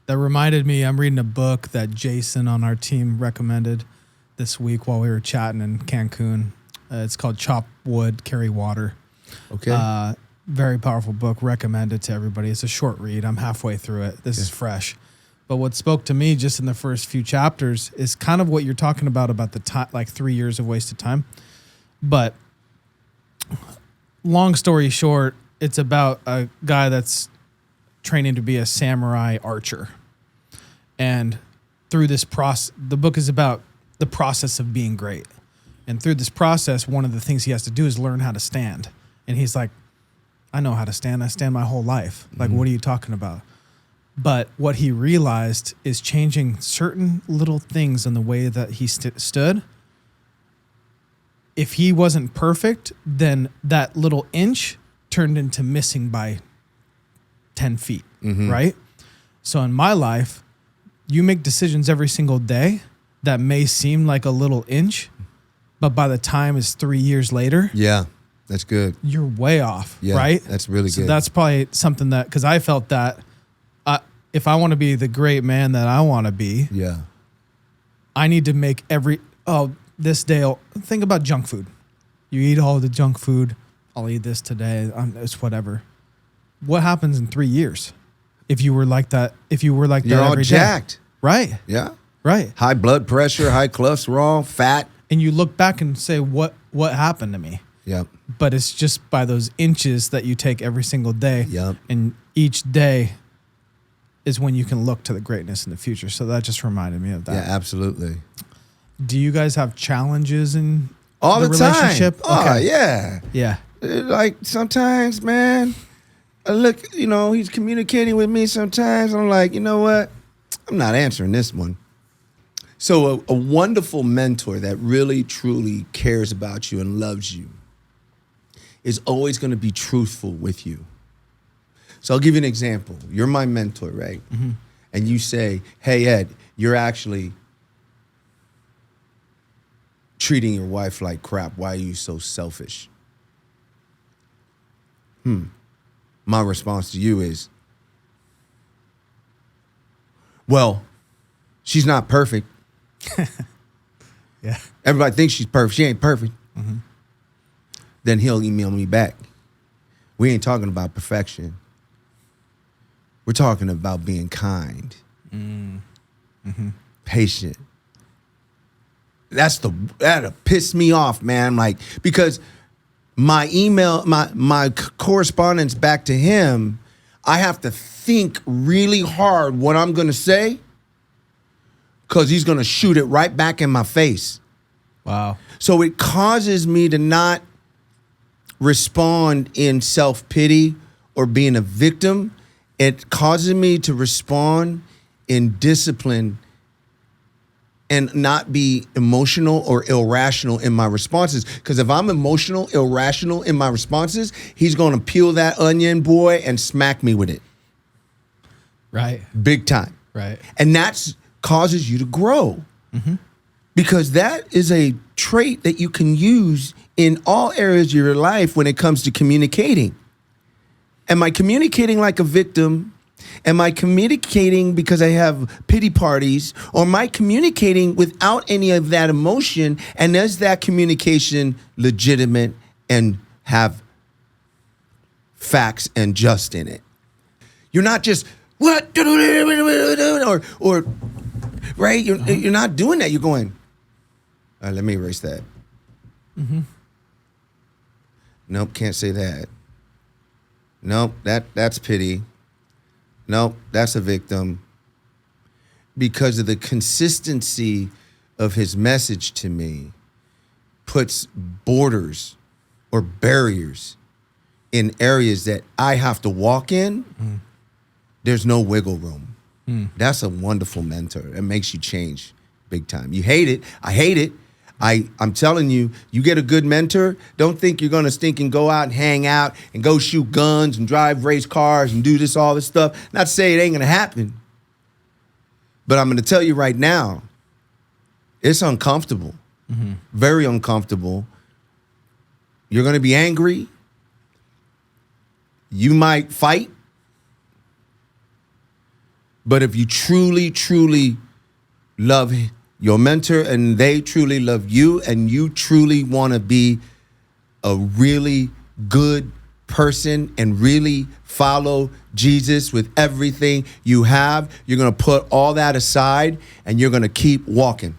That reminded me, I'm reading a book that Jason on our team recommended this week while we were chatting in Cancun. It's called Chop Wood, Carry Water. Okay. Very powerful book. Recommend it to everybody. It's a short read. I'm halfway through it. This is fresh. But what spoke to me just in the first few chapters is kind of what you're talking about the time, like 3 years of wasted time. But long story short, it's about a guy that's training to be a samurai archer. And through this process, the book is about the process of being great. And through this process, one of the things he has to do is learn how to stand. And he's like, I know how to stand. I stand my whole life. Like, what are you talking about? But what he realized is changing certain little things in the way that he stood. If he wasn't perfect, then that little inch turned into missing by 10 feet, right? So in my life, you make decisions every single day that may seem like a little inch, but by the time it's 3 years later, Yeah, that's good. you're way off, Yeah, right? that's really So good. that's probably something that, because I felt that if I want to be the great man that I want to be, Yeah. I need to make this day, think about junk food. You eat all the junk food. I'll eat this today. It's whatever. What happens in 3 years if you were like that? If you were like You're that all every day? jacked. Right? Yeah. Right. High blood pressure, high cholesterol, fat. And you look back and say, what happened to me? Yep. But it's just by those inches that you take every single day. Yep. And each day is when you can look to the greatness in the future. So that just reminded me of that. Yeah, absolutely. Do you guys have challenges in All the relationship? time. Oh, yeah. Yeah. Like sometimes, man, I look, he's communicating with me sometimes. I'm like, you know what? I'm not answering this one. So a wonderful mentor that really, truly cares about you and loves you is always going to be truthful with you. So I'll give you an example. You're my mentor, right? Mm-hmm. And you say, hey, Ed, you're actually treating your wife like crap. Why are you so selfish? My response to you is, well, she's not perfect. Yeah. Everybody thinks she's perfect. She ain't perfect. Mm-hmm. Then he'll email me back. We ain't talking about perfection. We're talking about being kind, patient. That'll piss me off, man. Like, because my email, my correspondence back to him, I have to think really hard what I'm going to say because he's going to shoot it right back in my face. Wow. So it causes me to not respond in self-pity or being a victim. It causes me to respond in discipline and not be emotional or irrational in my responses. Because if I'm emotional, irrational in my responses, he's going to peel that onion, boy, and smack me with it. Right. Big time. Right. And that causes you to grow. Mm-hmm. Because that is a trait that you can use in all areas of your life when it comes to communicating. Am I communicating like a victim? Am I communicating because I have pity parties? Or am I communicating without any of that emotion? And is that communication legitimate and have facts and just in it? You're not just, what? Or right? You're not doing that. You're going, let me erase that. Mm-hmm. Nope, can't say that. Nope, that's pity. Nope, that's a victim. Because of the consistency of his message to me puts borders or barriers in areas that I have to walk in. There's no wiggle room. That's a wonderful mentor. It makes you change big time. You hate it. I hate it. I'm telling you, you get a good mentor, don't think you're going to stink and go out and hang out and go shoot guns and drive race cars and do all this stuff. Not to say it ain't going to happen. But I'm going to tell you right now, it's uncomfortable. Mm-hmm. Very uncomfortable. You're going to be angry. You might fight. But if you truly, truly love your mentor and they truly love you and you truly want to be a really good person and really follow Jesus with everything you have, you're going to put all that aside and you're going to keep walking.